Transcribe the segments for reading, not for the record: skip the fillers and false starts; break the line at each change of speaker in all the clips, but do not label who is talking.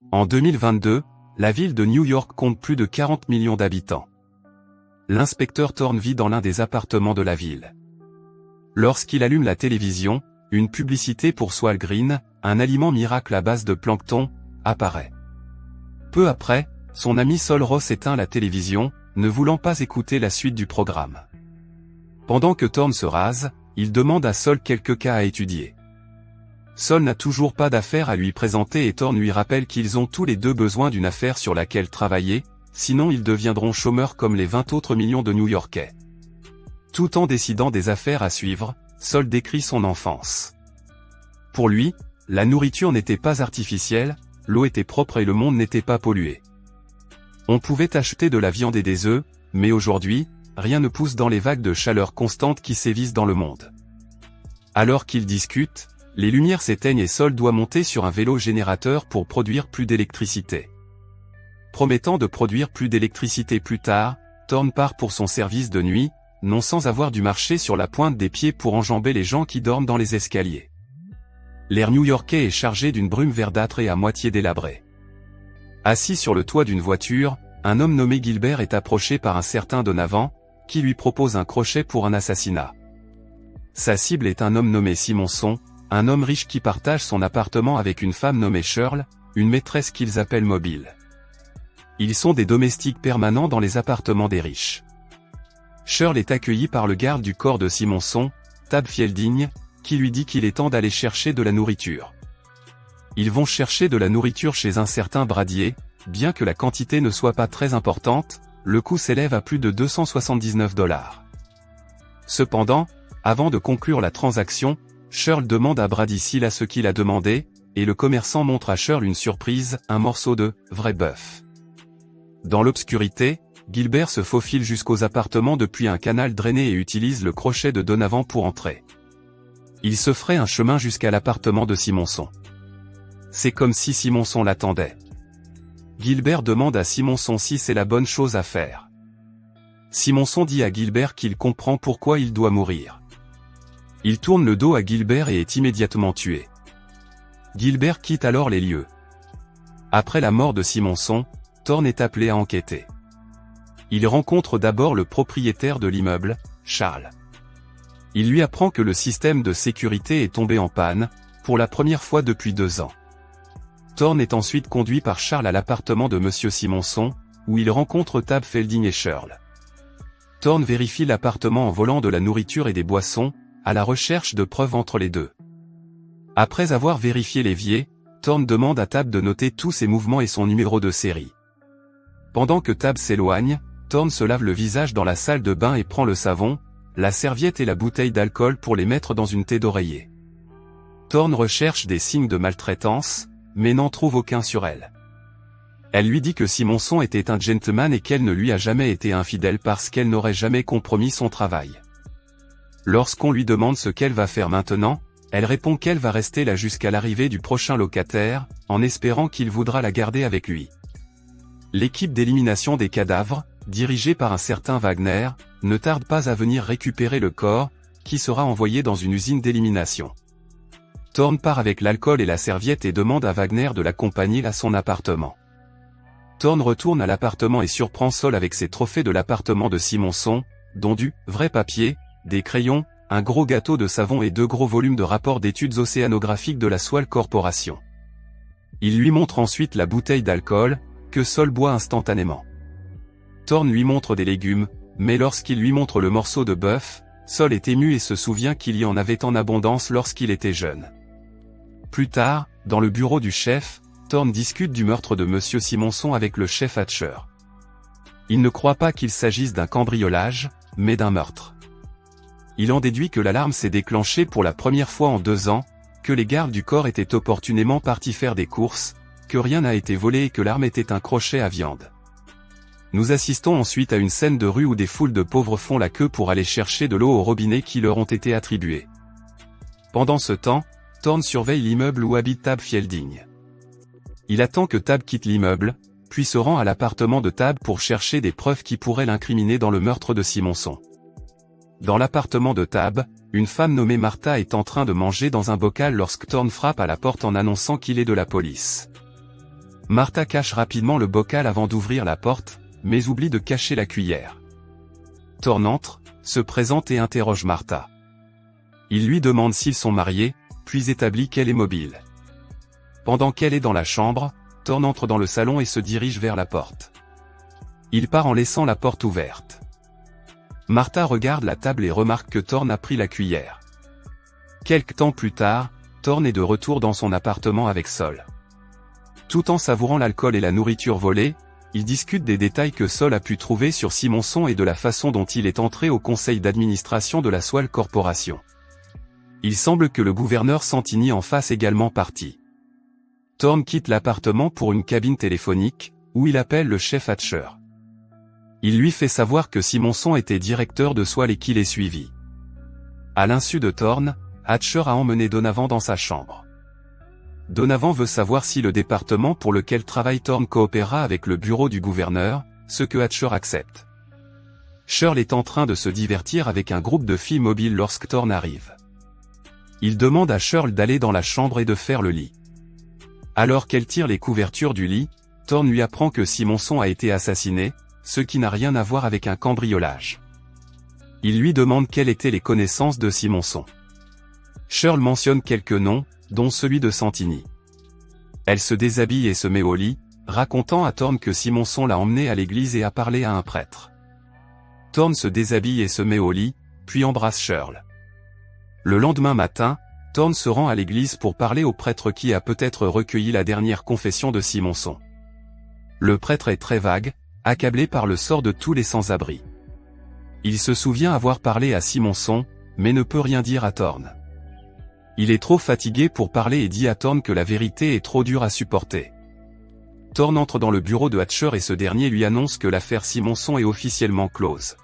En 2022, la ville de New York compte plus de 40 millions d'habitants. L'inspecteur Thorne vit dans l'un des appartements de la ville. Lorsqu'il allume la télévision, une publicité pour Swal Green, un aliment miracle à base de plancton, apparaît. Peu après, son ami Sol Ross éteint la télévision, ne voulant pas écouter la suite du programme. Pendant que Thorne se rase, il demande à Sol quelques cas à étudier. Sol n'a toujours pas d'affaire à lui présenter et Thorne lui rappelle qu'ils ont tous les deux besoin d'une affaire sur laquelle travailler, sinon ils deviendront chômeurs comme les 20 autres millions de New-Yorkais. Tout en décidant des affaires à suivre, Sol décrit son enfance. Pour lui, la nourriture n'était pas artificielle, l'eau était propre et le monde n'était pas pollué. On pouvait acheter de la viande et des œufs, mais aujourd'hui, rien ne pousse dans les vagues de chaleur constantes qui sévissent dans le monde. Alors qu'ils discutent, les lumières s'éteignent et Sol doit monter sur un vélo générateur pour produire plus d'électricité. Promettant de produire plus d'électricité plus tard, Thorne part pour son service de nuit, non sans avoir dû marcher sur la pointe des pieds pour enjamber les gens qui dorment dans les escaliers. L'air new-yorkais est chargé d'une brume verdâtre et à moitié délabrée. Assis sur le toit d'une voiture, un homme nommé Gilbert est approché par un certain Donovan, qui lui propose un crochet pour un assassinat. Sa cible est un homme nommé Simonson, un homme riche qui partage son appartement avec une femme nommée Shirl, une maîtresse qu'ils appellent Mobile. Ils sont des domestiques permanents dans les appartements des riches. Shirl est accueillie par le garde du corps de Simonson, Tab Fielding, qui lui dit qu'il est temps d'aller chercher de la nourriture. Ils vont chercher de la nourriture chez un certain Bradier, bien que la quantité ne soit pas très importante, le coût s'élève à plus de $279. Cependant, avant de conclure la transaction, Shirl demande à Brady s'il a ce qu'il a demandé, et le commerçant montre à Shirl une surprise, un morceau de « vrai bœuf ». Dans l'obscurité, Gilbert se faufile jusqu'aux appartements depuis un canal drainé et utilise le crochet de Donovan pour entrer. Il se ferait un chemin jusqu'à l'appartement de Simonson. C'est comme si Simonson l'attendait. Gilbert demande à Simonson si c'est la bonne chose à faire. Simonson dit à Gilbert qu'il comprend pourquoi il doit mourir. Il tourne le dos à Gilbert et est immédiatement tué. Gilbert quitte alors les lieux. Après la mort de Simonson, Thorne est appelé à enquêter. Il rencontre d'abord le propriétaire de l'immeuble, Charles. Il lui apprend que le système de sécurité est tombé en panne, pour la première fois depuis 2 ans. Thorne est ensuite conduit par Charles à l'appartement de Monsieur Simonson, où il rencontre Tab Fielding et Shirl. Thorne vérifie l'appartement en volant de la nourriture et des boissons, à la recherche de preuves entre les deux. Après avoir vérifié l'évier, Thorne demande à Tab de noter tous ses mouvements et son numéro de série. Pendant que Tab s'éloigne, Thorne se lave le visage dans la salle de bain et prend le savon, la serviette et la bouteille d'alcool pour les mettre dans une thé d'oreiller. Thorne recherche des signes de maltraitance, mais n'en trouve aucun sur elle. Elle lui dit que Simonson était un gentleman et qu'elle ne lui a jamais été infidèle parce qu'elle n'aurait jamais compromis son travail. Lorsqu'on lui demande ce qu'elle va faire maintenant, elle répond qu'elle va rester là jusqu'à l'arrivée du prochain locataire, en espérant qu'il voudra la garder avec lui. L'équipe d'élimination des cadavres, dirigée par un certain Wagner, ne tarde pas à venir récupérer le corps, qui sera envoyé dans une usine d'élimination. Thorne part avec l'alcool et la serviette et demande à Wagner de l'accompagner à son appartement. Thorne retourne à l'appartement et surprend Sol avec ses trophées de l'appartement de Simonson, dont du « vrai papier », des crayons, un gros gâteau de savon et 2 gros volumes de rapports d'études océanographiques de la Swal Corporation. Il lui montre ensuite la bouteille d'alcool, que Sol boit instantanément. Thorne lui montre des légumes, mais lorsqu'il lui montre le morceau de bœuf, Sol est ému et se souvient qu'il y en avait en abondance lorsqu'il était jeune. Plus tard, dans le bureau du chef, Thorne discute du meurtre de Monsieur Simonson avec le chef Hatcher. Il ne croit pas qu'il s'agisse d'un cambriolage, mais d'un meurtre. Il en déduit que l'alarme s'est déclenchée pour la première fois en 2 ans, que les gardes du corps étaient opportunément partis faire des courses, que rien n'a été volé et que l'arme était un crochet à viande. Nous assistons ensuite à une scène de rue où des foules de pauvres font la queue pour aller chercher de l'eau au robinet qui leur ont été attribués. Pendant ce temps, Thorne surveille l'immeuble où habite Tab Fielding. Il attend que Tab quitte l'immeuble, puis se rend à l'appartement de Tab pour chercher des preuves qui pourraient l'incriminer dans le meurtre de Simonson. Dans l'appartement de Tab, une femme nommée Martha est en train de manger dans un bocal lorsque Thorne frappe à la porte en annonçant qu'il est de la police. Martha cache rapidement le bocal avant d'ouvrir la porte, mais oublie de cacher la cuillère. Thorne entre, se présente et interroge Martha. Il lui demande s'ils sont mariés, puis établit qu'elle est mobile. Pendant qu'elle est dans la chambre, Thorne entre dans le salon et se dirige vers la porte. Il part en laissant la porte ouverte. Martha regarde la table et remarque que Thorne a pris la cuillère. Quelque temps plus tard, Thorne est de retour dans son appartement avec Sol. Tout en savourant l'alcool et la nourriture volée, ils discutent des détails que Sol a pu trouver sur Simonson et de la façon dont il est entré au conseil d'administration de la Swale Corporation. Il semble que le gouverneur Santini en fasse également partie. Thorne quitte l'appartement pour une cabine téléphonique, où il appelle le chef Hatcher. Il lui fait savoir que Simonson était directeur de Swale et qu'il est suivi. À l'insu de Thorne, Hatcher a emmené Donovan dans sa chambre. Donovan veut savoir si le département pour lequel travaille Thorne coopérera avec le bureau du gouverneur, ce que Hatcher accepte. Shirley est en train de se divertir avec un groupe de filles mobiles lorsque Thorne arrive. Il demande à Shirley d'aller dans la chambre et de faire le lit. Alors qu'elle tire les couvertures du lit, Thorne lui apprend que Simonson a été assassiné, ce qui n'a rien à voir avec un cambriolage. Il lui demande quelles étaient les connaissances de Simonson. Shirley mentionne quelques noms, dont celui de Santini. Elle se déshabille et se met au lit, racontant à Thorne que Simonson l'a emmené à l'église et a parlé à un prêtre. Thorne se déshabille et se met au lit, puis embrasse Shirley. Le lendemain matin, Thorne se rend à l'église pour parler au prêtre qui a peut-être recueilli la dernière confession de Simonson. Le prêtre est très vague, accablé par le sort de tous les sans-abri. Il se souvient avoir parlé à Simonson, mais ne peut rien dire à Thorne. Il est trop fatigué pour parler et dit à Thorne que la vérité est trop dure à supporter. Thorne entre dans le bureau de Hatcher et ce dernier lui annonce que l'affaire Simonson est officiellement close.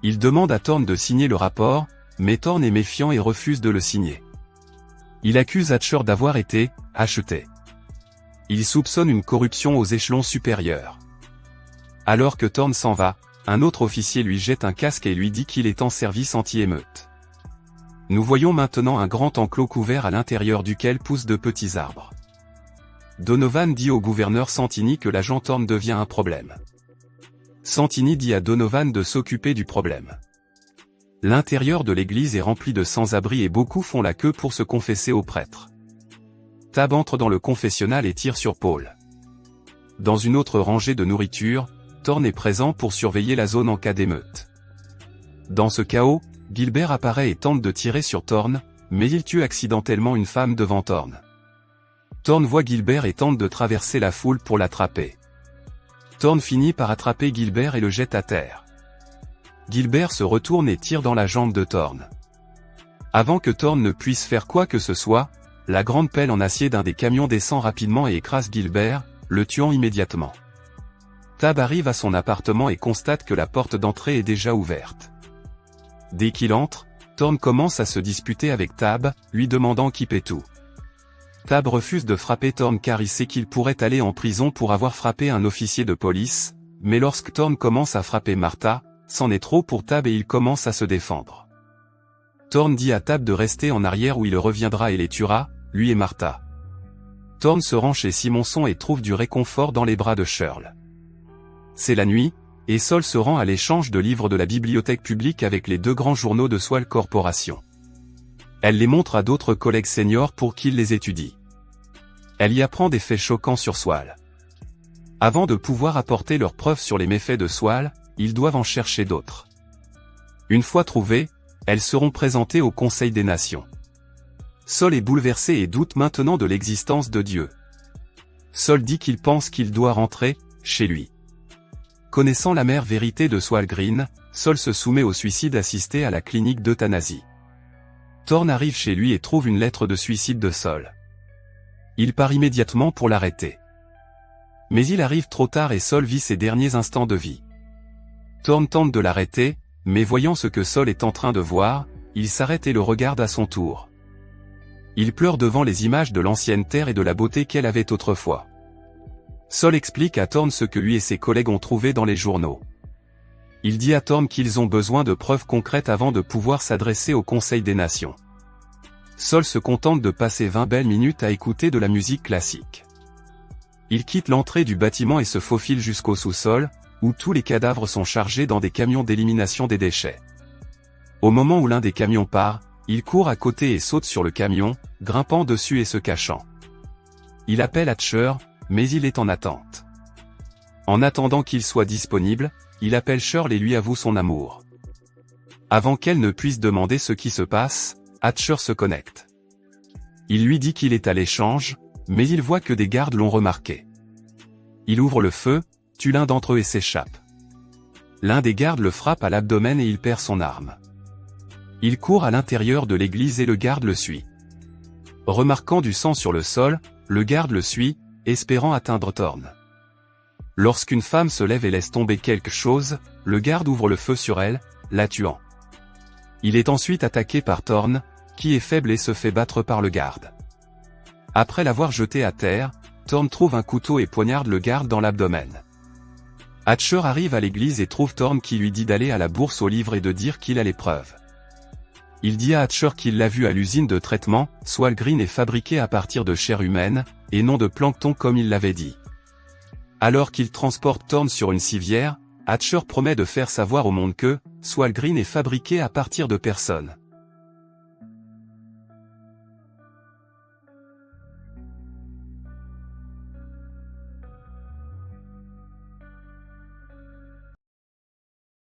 Il demande à Thorne de signer le rapport, mais Thorne est méfiant et refuse de le signer. Il accuse Hatcher d'avoir été acheté. Il soupçonne une corruption aux échelons supérieurs. Alors que Thorne s'en va, un autre officier lui jette un casque et lui dit qu'il est en service anti-émeute. Nous voyons maintenant un grand enclos couvert à l'intérieur duquel poussent de petits arbres. Donovan dit au gouverneur Santini que l'agent Thorne devient un problème. Santini dit à Donovan de s'occuper du problème. L'intérieur de l'église est rempli de sans-abri et beaucoup font la queue pour se confesser au prêtre. Tab entre dans le confessionnal et tire sur Paul. Dans une autre rangée de nourriture, Thorne est présent pour surveiller la zone en cas d'émeute. Dans ce chaos, Gilbert apparaît et tente de tirer sur Thorne, mais il tue accidentellement une femme devant Thorne. Thorne voit Gilbert et tente de traverser la foule pour l'attraper. Thorne finit par attraper Gilbert et le jette à terre. Gilbert se retourne et tire dans la jambe de Thorne. Avant que Thorne ne puisse faire quoi que ce soit, la grande pelle en acier d'un des camions descend rapidement et écrase Gilbert, le tuant immédiatement. Tab arrive à son appartement et constate que la porte d'entrée est déjà ouverte. Dès qu'il entre, Thorne commence à se disputer avec Tab, lui demandant qui paie tout. Tab refuse de frapper Thorne car il sait qu'il pourrait aller en prison pour avoir frappé un officier de police, mais lorsque Thorne commence à frapper Martha, c'en est trop pour Tab et il commence à se défendre. Thorne dit à Tab de rester en arrière où il reviendra et les tuera, lui et Martha. Thorne se rend chez Simonson et trouve du réconfort dans les bras de Shirley. C'est la nuit, et Sol se rend à l'échange de livres de la bibliothèque publique avec les deux grands journaux de Swale Corporation. Elle les montre à d'autres collègues seniors pour qu'ils les étudient. Elle y apprend des faits choquants sur Swale. Avant de pouvoir apporter leurs preuves sur les méfaits de Swale, ils doivent en chercher d'autres. Une fois trouvées, elles seront présentées au Conseil des Nations. Sol est bouleversé et doute maintenant de l'existence de Dieu. Sol dit qu'il pense qu'il doit rentrer chez lui. Connaissant l'amère vérité de Swale Green, Sol se soumet au suicide assisté à la clinique d'euthanasie. Thorne arrive chez lui et trouve une lettre de suicide de Sol. Il part immédiatement pour l'arrêter. Mais il arrive trop tard et Sol vit ses derniers instants de vie. Thorne tente de l'arrêter, mais voyant ce que Sol est en train de voir, il s'arrête et le regarde à son tour. Il pleure devant les images de l'ancienne terre et de la beauté qu'elle avait autrefois. Sol explique à Thorne ce que lui et ses collègues ont trouvé dans les journaux. Il dit à Thorne qu'ils ont besoin de preuves concrètes avant de pouvoir s'adresser au Conseil des Nations. Sol se contente de passer 20 belles minutes à écouter de la musique classique. Il quitte l'entrée du bâtiment et se faufile jusqu'au sous-sol, où tous les cadavres sont chargés dans des camions d'élimination des déchets. Au moment où l'un des camions part, il court à côté et saute sur le camion, grimpant dessus et se cachant. Il appelle Hatcher, mais il est en attente. En attendant qu'il soit disponible, il appelle Shirley et lui avoue son amour. Avant qu'elle ne puisse demander ce qui se passe, Hatcher se connecte. Il lui dit qu'il est à l'échange, mais il voit que des gardes l'ont remarqué. Il ouvre le feu, tue l'un d'entre eux et s'échappe. L'un des gardes le frappe à l'abdomen et il perd son arme. Il court à l'intérieur de l'église et le garde le suit. Remarquant du sang sur le sol, le garde le suit, espérant atteindre Thorn. Lorsqu'une femme se lève et laisse tomber quelque chose, le garde ouvre le feu sur elle, la tuant. Il est ensuite attaqué par Thorn, qui est faible et se fait battre par le garde. Après l'avoir jeté à terre, Thorn trouve un couteau et poignarde le garde dans l'abdomen. Hatcher arrive à l'église et trouve Thorn qui lui dit d'aller à la bourse aux livres et de dire qu'il a les preuves. Il dit à Hatcher qu'il l'a vu à l'usine de traitement, Swalgreen est fabriqué à partir de chair humaine, et non de plancton comme il l'avait dit. Alors qu'il transporte Thorn sur une civière, Hatcher promet de faire savoir au monde que Swalgreen est fabriqué à partir de personnes.